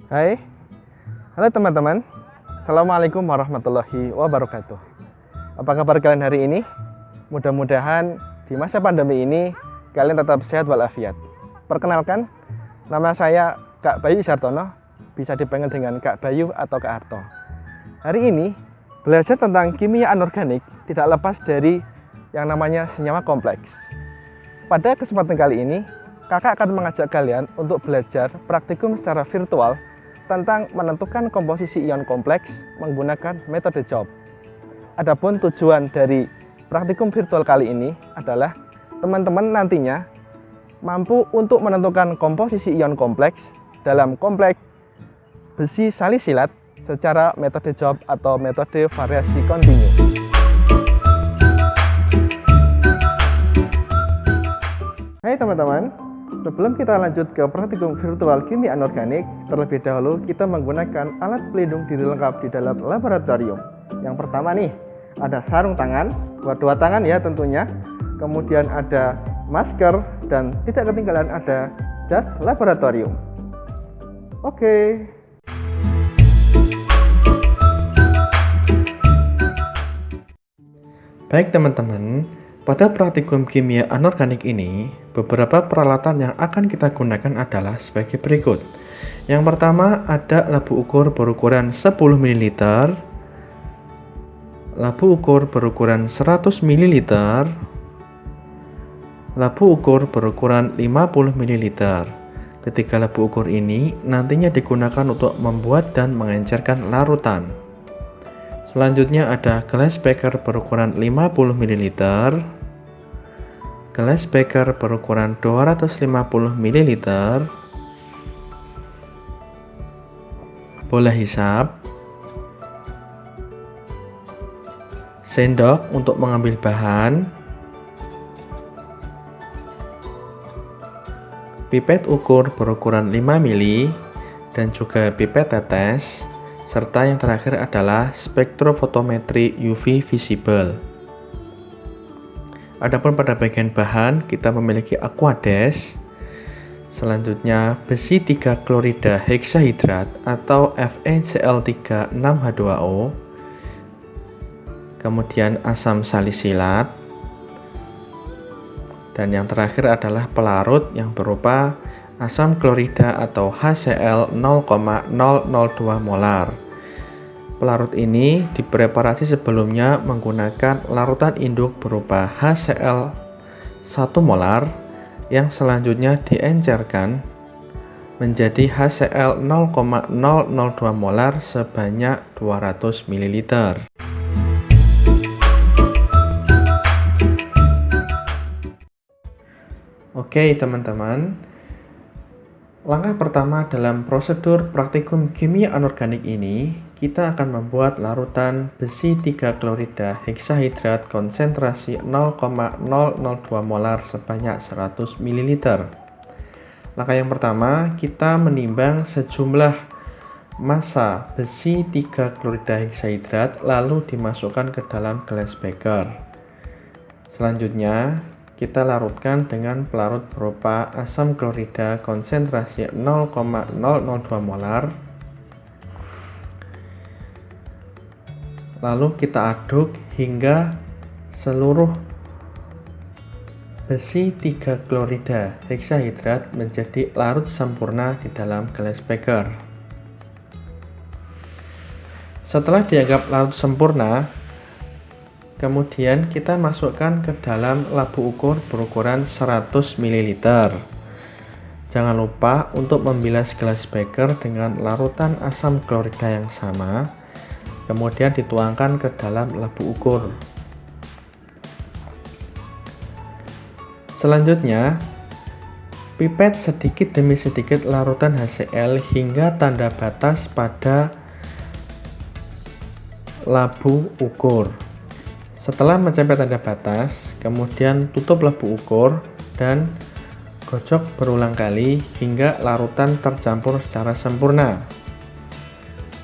Hai, halo teman-teman. Assalamualaikum warahmatullahi wabarakatuh. Apa kabar kalian hari ini? Mudah-mudahan di masa pandemi ini kalian tetap sehat walafiat. Perkenalkan, nama saya Kak Bayu Sartono, bisa dipanggil dengan Kak Bayu atau Kak Harto. Hari ini, belajar tentang kimia anorganik tidak lepas dari yang namanya senyawa kompleks. Pada kesempatan kali ini, kakak akan mengajak kalian untuk belajar praktikum secara virtual tentang menentukan komposisi ion kompleks menggunakan metode Job. Adapun tujuan dari praktikum virtual kali ini adalah teman-teman nantinya mampu untuk menentukan komposisi ion kompleks dalam kompleks besi salisilat secara metode Job atau metode variasi kontinu. Hai teman-teman, sebelum kita lanjut ke praktikum virtual kimia anorganik, terlebih dahulu kita menggunakan alat pelindung diri lengkap di dalam laboratorium. Yang pertama nih, ada sarung tangan, buat dua tangan ya tentunya. Kemudian ada masker dan tidak ketinggalan ada jas laboratorium. Oke. Baik teman-teman, pada praktikum kimia anorganik ini, beberapa peralatan yang akan kita gunakan adalah sebagai berikut. Yang pertama ada labu ukur berukuran 10 ml, labu ukur berukuran 100 ml, labu ukur berukuran 50 ml. Ketiga labu ukur ini nantinya digunakan untuk membuat dan mengencerkan larutan. Selanjutnya ada gelas beker berukuran 50 ml, gelas beker berukuran 250 ml, bola hisap, sendok untuk mengambil bahan, pipet ukur berukuran 5 ml, dan juga pipet tetes, serta yang terakhir adalah spektrofotometri UV visible. Adapun pada bagian bahan kita memiliki aquades, selanjutnya besi 3 klorida heksahidrat atau FeCl3 6H2O, kemudian asam salisilat, dan yang terakhir adalah pelarut yang berupa asam klorida atau HCl 0,002 molar. Pelarut ini dipreparasi sebelumnya menggunakan larutan induk berupa HCl 1 molar yang selanjutnya diencerkan menjadi HCl 0,002 molar sebanyak 200 ml. Oke teman-teman, langkah pertama dalam prosedur praktikum kimia anorganik ini, kita akan membuat larutan besi 3 klorida heksahidrat konsentrasi 0,002 molar sebanyak 100 ml. Langkah yang pertama, kita menimbang sejumlah massa besi 3 klorida heksahidrat lalu dimasukkan ke dalam gelas beker. Selanjutnya, kita larutkan dengan pelarut berupa asam klorida konsentrasi 0,002 molar. Lalu kita aduk hingga seluruh besi 3 klorida heksahidrat menjadi larut sempurna di dalam gelas beker. Setelah dianggap larut sempurna, kemudian kita masukkan ke dalam labu ukur berukuran 100 ml. Jangan lupa untuk membilas gelas beker dengan larutan asam klorida yang sama, kemudian dituangkan ke dalam labu ukur. Selanjutnya, pipet sedikit demi sedikit larutan HCl hingga tanda batas pada labu ukur. Setelah mencapai tanda batas, kemudian tutup labu ukur dan gocok berulang kali hingga larutan tercampur secara sempurna.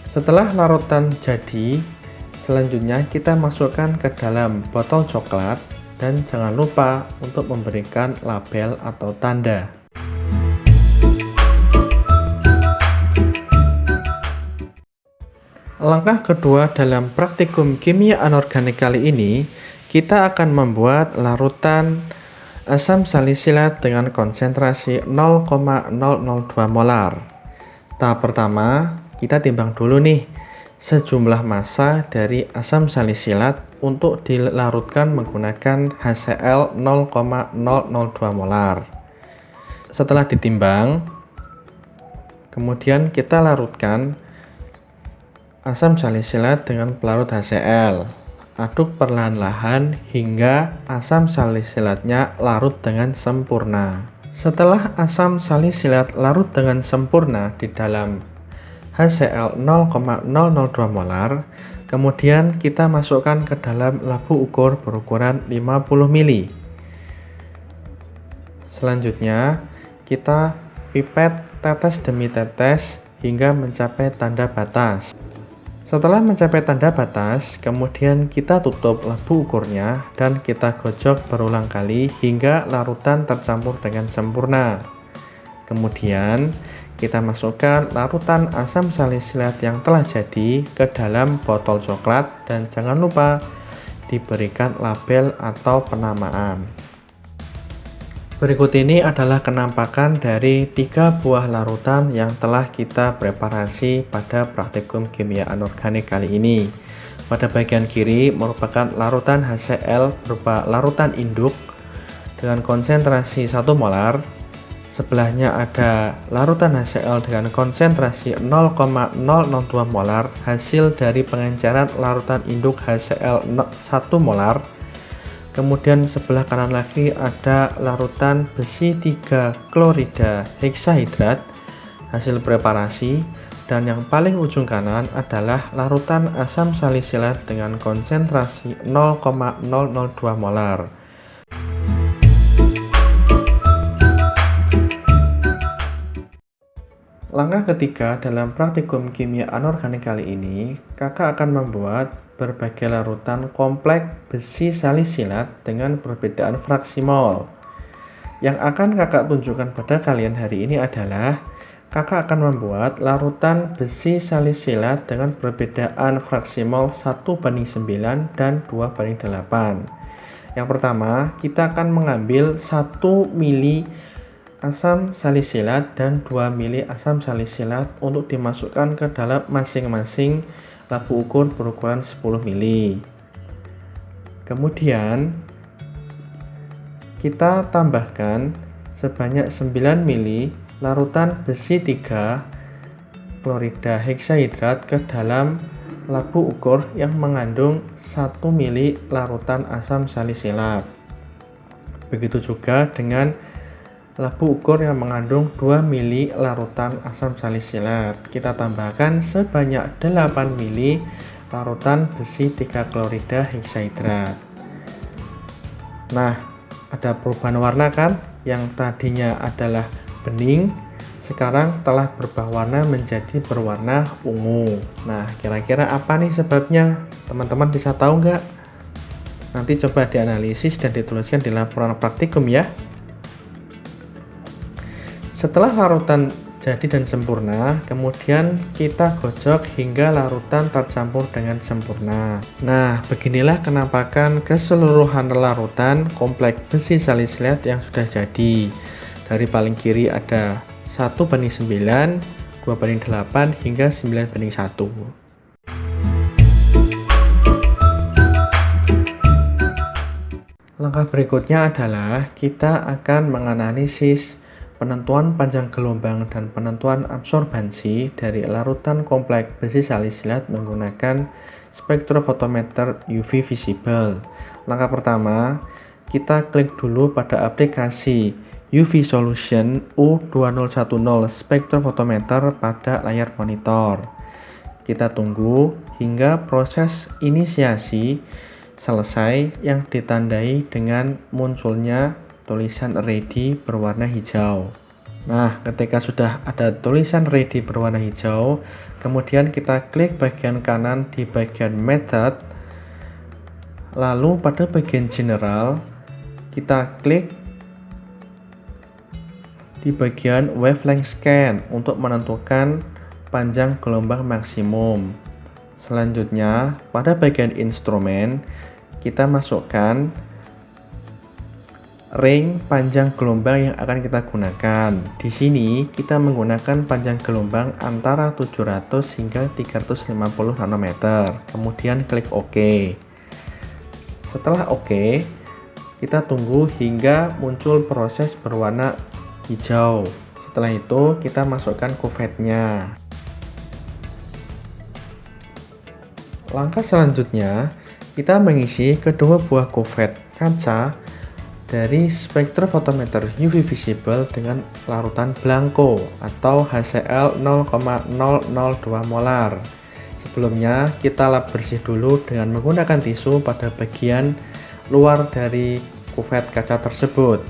Setelah larutan jadi, selanjutnya kita masukkan ke dalam botol coklat dan jangan lupa untuk memberikan label atau tanda. Langkah kedua dalam praktikum kimia anorganik kali ini, kita akan membuat larutan asam salisilat dengan konsentrasi 0,002 molar. Tahap pertama, kita timbang dulu nih sejumlah massa dari asam salisilat untuk dilarutkan menggunakan HCl 0,002 molar. Setelah ditimbang, kemudian kita larutkan asam salisilat dengan pelarut HCl. Aduk perlahan-lahan hingga asam salisilatnya larut dengan sempurna. Setelah asam salisilat larut dengan sempurna di dalam HCl 0,002 molar, kemudian kita masukkan ke dalam labu ukur berukuran 50 ml. Selanjutnya, kita pipet tetes demi tetes hingga mencapai tanda batas. Setelah mencapai tanda batas, kemudian kita tutup labu ukurnya dan kita gojok berulang kali hingga larutan tercampur dengan sempurna. Kemudian, kita masukkan larutan asam salisilat yang telah jadi ke dalam botol coklat dan jangan lupa diberikan label atau penamaan. Berikut ini adalah kenampakan dari 3 buah larutan yang telah kita preparasi pada praktikum kimia anorganik kali ini. Pada bagian kiri merupakan larutan HCl berupa larutan induk dengan konsentrasi 1 molar. Sebelahnya ada larutan HCl dengan konsentrasi 0,002 molar hasil dari pengenceran larutan induk HCl 1 molar. Kemudian sebelah kanan lagi ada larutan besi 3 klorida heksahidrat hasil preparasi, dan yang paling ujung kanan adalah larutan asam salisilat dengan konsentrasi 0,002 molar. Langkah ketiga dalam praktikum kimia anorganik kali ini, kakak akan membuat berbagai larutan kompleks besi salisilat dengan perbedaan fraksi mol. Yang akan kakak tunjukkan pada kalian hari ini adalah kakak akan membuat larutan besi salisilat dengan perbedaan fraksi mol 1:9 dan 2:8. Yang pertama, kita akan mengambil 1 mili asam salisilat dan 2 mili asam salisilat untuk dimasukkan ke dalam masing-masing labu ukur berukuran 10 mili. Kemudian kita tambahkan sebanyak 9 mili larutan besi 3 klorida heksahidrat ke dalam labu ukur yang mengandung 1 mili larutan asam salisilat. Begitu juga dengan labu ukur yang mengandung 2 mili larutan asam salisilat. Kita tambahkan sebanyak 8 mili larutan besi 3 klorida heksahidrat. Nah, ada perubahan warna kan? Yang tadinya adalah bening, sekarang telah berubah warna menjadi berwarna ungu. Nah, kira-kira apa nih sebabnya? Teman-teman bisa tahu nggak? Nanti coba dianalisis dan dituliskan di laporan praktikum ya. Setelah larutan jadi dan sempurna, kemudian kita gojok hingga larutan tercampur dengan sempurna. Nah, beginilah kenampakan keseluruhan larutan kompleks besi salisilat yang sudah jadi. Dari paling kiri ada 1:9, 2:8 hingga 9:1. Langkah berikutnya adalah kita akan menganalisis penentuan panjang gelombang dan penentuan absorbansi dari larutan kompleks besi salisilat menggunakan spektrofotometer UV visible. Langkah pertama, kita klik dulu pada aplikasi UV Solution U2010 spektrofotometer pada layar monitor. Kita tunggu hingga proses inisiasi selesai yang ditandai dengan munculnya tulisan ready berwarna hijau. Nah, ketika sudah ada tulisan ready berwarna hijau, kemudian kita klik bagian kanan di bagian method, lalu pada bagian general kita klik di bagian wavelength scan untuk menentukan panjang gelombang maksimum. Selanjutnya, pada bagian instrumen, kita masukkan ring panjang gelombang yang akan kita gunakan. Di sini kita menggunakan panjang gelombang antara 700 hingga 350 nanometer. Kemudian klik OK. Setelah OK, kita tunggu hingga muncul proses berwarna hijau. Setelah itu kita masukkan kuvetnya. Langkah selanjutnya, kita mengisi kedua buah kuvet kaca dari spektrofotometer UV visible dengan larutan blanko atau HCl 0,002 molar. Sebelumnya, kita lap bersih dulu dengan menggunakan tisu pada bagian luar dari kuvet kaca tersebut.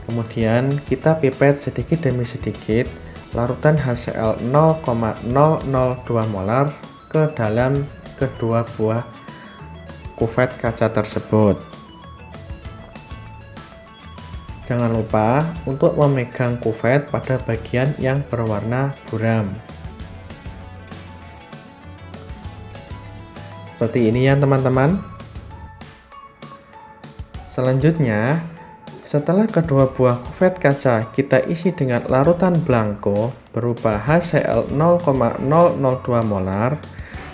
Kemudian, kita pipet sedikit demi sedikit larutan HCl 0,002 molar ke dalam kedua buah kuvet kaca tersebut. Jangan lupa untuk memegang kuvet pada bagian yang berwarna buram. Seperti ini ya teman-teman. Selanjutnya, setelah kedua buah kuvet kaca kita isi dengan larutan blanko berupa HCl 0,002 molar,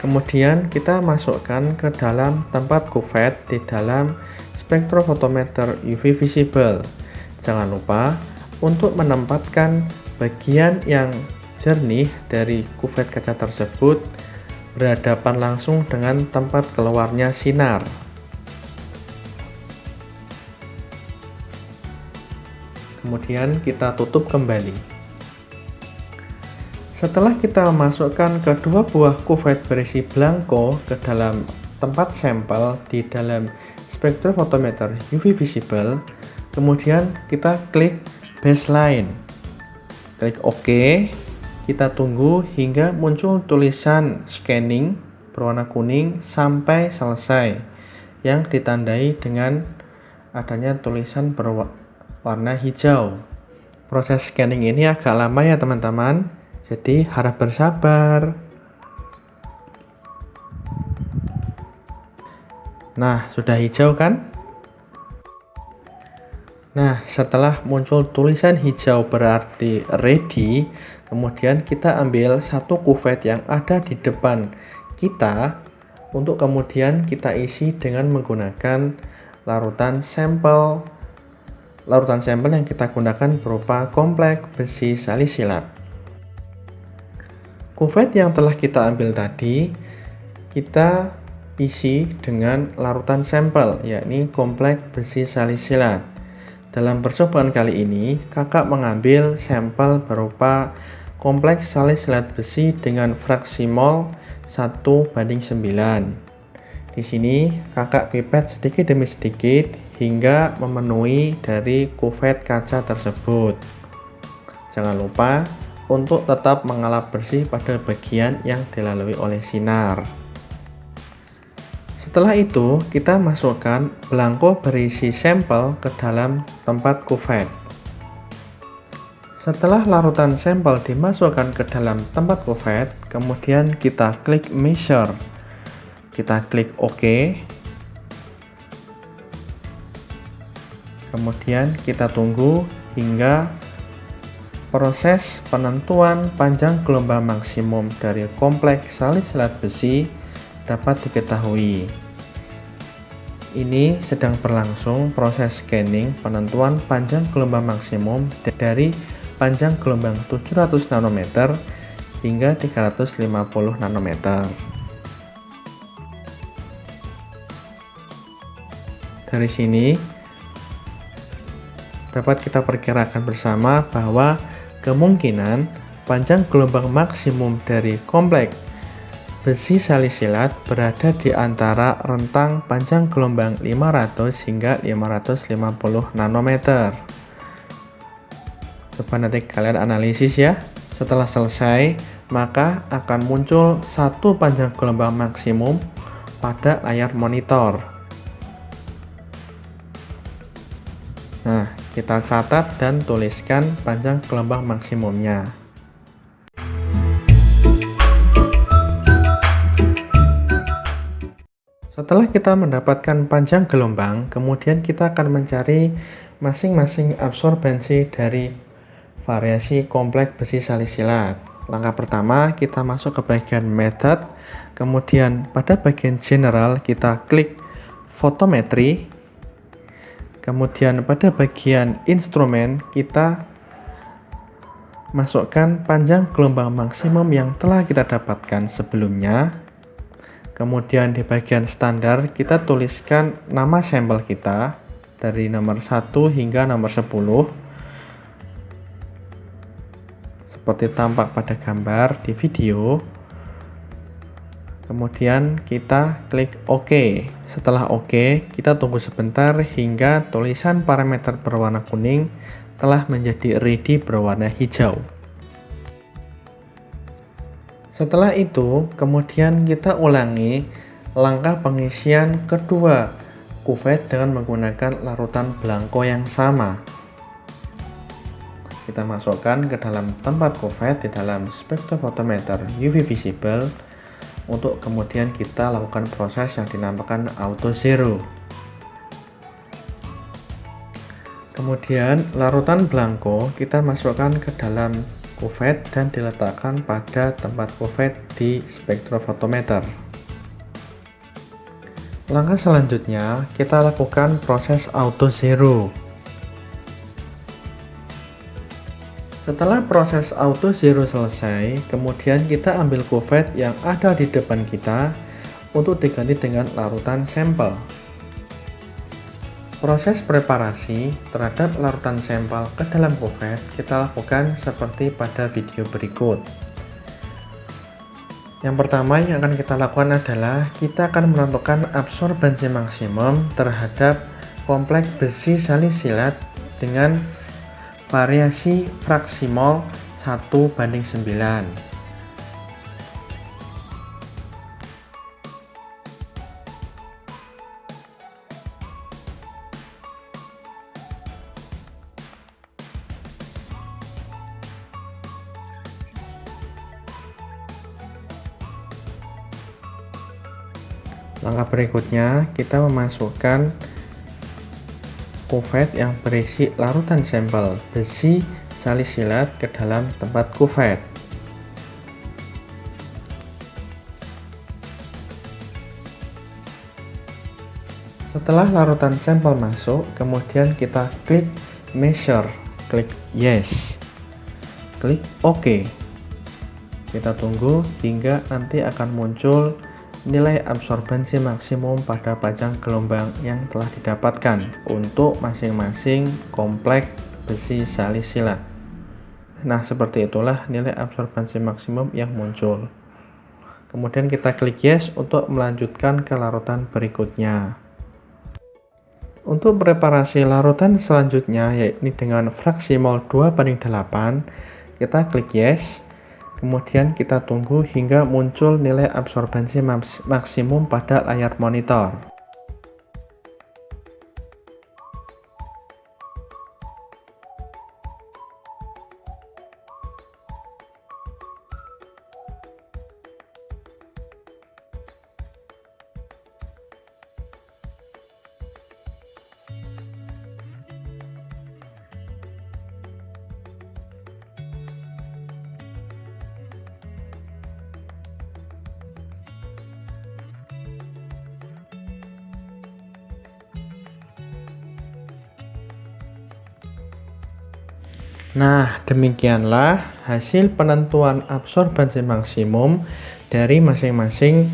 kemudian kita masukkan ke dalam tempat kuvet di dalam spektrofotometer UV visible. Jangan lupa untuk menempatkan bagian yang jernih dari kuvet kaca tersebut berhadapan langsung dengan tempat keluarnya sinar. Kemudian kita tutup kembali. Setelah kita masukkan kedua buah kuvet berisi blanko ke dalam tempat sampel di dalam spektrofotometer UV visible, kemudian kita klik baseline. Klik OK. Kita tunggu hingga muncul tulisan scanning berwarna kuning sampai selesai, yang ditandai dengan adanya tulisan berwarna hijau. Proses scanning ini agak lama ya teman-teman. Jadi harap bersabar. Nah, sudah hijau kan? Nah, setelah muncul tulisan hijau berarti ready, kemudian kita ambil satu kuvet yang ada di depan kita untuk kemudian kita isi dengan menggunakan larutan sampel. Larutan sampel yang kita gunakan berupa kompleks besi salisilat. Kuvet yang telah kita ambil tadi, kita isi dengan larutan sampel, yakni kompleks besi salisilat. Dalam percobaan kali ini, kakak mengambil sampel berupa kompleks salisilat besi dengan fraksi mol 1:9. Di sini, kakak pipet sedikit demi sedikit hingga memenuhi dari kuvet kaca tersebut. Jangan lupa untuk tetap mengalap bersih pada bagian yang dilalui oleh sinar. Setelah itu, kita masukkan blanko berisi sampel ke dalam tempat kuvet. Setelah larutan sampel dimasukkan ke dalam tempat kuvet, kemudian kita klik measure. Kita klik OK. Kemudian kita tunggu hingga proses penentuan panjang gelombang maksimum dari kompleks salisilat besi dapat diketahui. Ini sedang berlangsung proses scanning penentuan panjang gelombang maksimum dari panjang gelombang 700 nanometer hingga 350 nanometer. Dari sini dapat kita perkirakan bersama bahwa kemungkinan panjang gelombang maksimum dari kompleks besi salisilat berada di antara rentang panjang gelombang 500 hingga 550 nanometer. Coba nanti kalian analisis ya. Setelah selesai, maka akan muncul satu panjang gelombang maksimum pada layar monitor. Nah, kita catat dan tuliskan panjang gelombang maksimumnya. Setelah kita mendapatkan panjang gelombang, kemudian kita akan mencari masing-masing absorbensi dari variasi kompleks besi salisilat. Langkah pertama, kita masuk ke bagian method, kemudian pada bagian general kita klik photometry, kemudian pada bagian instrumen kita masukkan panjang gelombang maksimum yang telah kita dapatkan sebelumnya. Kemudian di bagian standar kita tuliskan nama sampel kita dari nomor 1 hingga nomor 10 seperti tampak pada gambar di video. Kemudian kita klik OK. Setelah OK, kita tunggu sebentar hingga tulisan parameter berwarna kuning telah menjadi ready berwarna hijau. Setelah itu, kemudian kita ulangi langkah pengisian kedua kuvet dengan menggunakan larutan blanko yang sama. Kita masukkan ke dalam tempat kuvet di dalam spektrofotometer UV visible untuk kemudian kita lakukan proses yang dinamakan auto zero. Kemudian larutan blanko kita masukkan ke dalam kuvet dan diletakkan pada tempat kuvet di spektrofotometer. Langkah selanjutnya kita lakukan proses auto zero. Setelah proses auto zero selesai, kemudian kita ambil kuvet yang ada di depan kita untuk diganti dengan larutan sampel. Proses preparasi terhadap larutan sampel ke dalam kuvet kita lakukan seperti pada video berikut. Yang pertama yang akan kita lakukan adalah kita akan menentukan absorbensi maksimum terhadap kompleks besi salisilat dengan variasi fraksi mol 1:9. Langkah berikutnya, kita memasukkan kuvet yang berisi larutan sampel besi salisilat ke dalam tempat kuvet. Setelah larutan sampel masuk, kemudian kita klik measure, klik yes, klik OK. Kita tunggu hingga nanti akan muncul nilai absorbensi maksimum pada panjang gelombang yang telah didapatkan untuk masing-masing kompleks besi salisilat. Nah, seperti itulah nilai absorbensi maksimum yang muncul. Kemudian kita klik yes untuk melanjutkan ke larutan berikutnya. Untuk preparasi larutan selanjutnya, yakni dengan fraksi mol 2:8, kita klik yes. Kemudian kita tunggu hingga muncul nilai absorbensi maksimum pada layar monitor. Nah, demikianlah hasil penentuan absorbensi maksimum dari masing-masing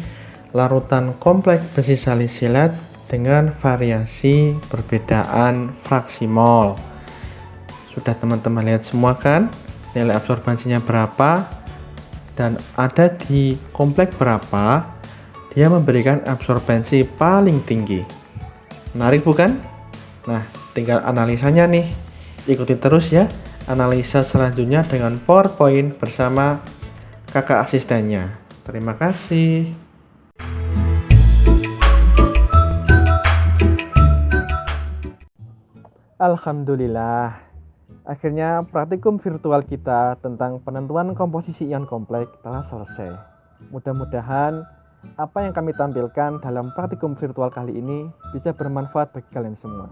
larutan kompleks besi salisilat dengan variasi perbedaan fraksi mol. Sudah teman-teman lihat semua kan nilai absorbensinya berapa dan ada di kompleks berapa dia memberikan absorbensi paling tinggi. Menarik bukan? Nah, tinggal analisanya nih. Ikuti terus ya analisa selanjutnya dengan PowerPoint bersama kakak asistennya. Terima kasih. Alhamdulillah, akhirnya praktikum virtual kita tentang penentuan komposisi ion kompleks telah selesai. Mudah-mudahan apa yang kami tampilkan dalam praktikum virtual kali ini bisa bermanfaat bagi kalian semua.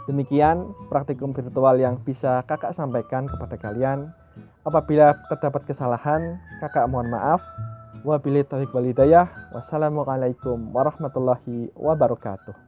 Demikian praktikum virtual yang bisa kakak sampaikan kepada kalian. Apabila terdapat kesalahan, kakak mohon maaf. Wabillahi taufiq wal hidayah. Wassalamualaikum warahmatullahi wabarakatuh.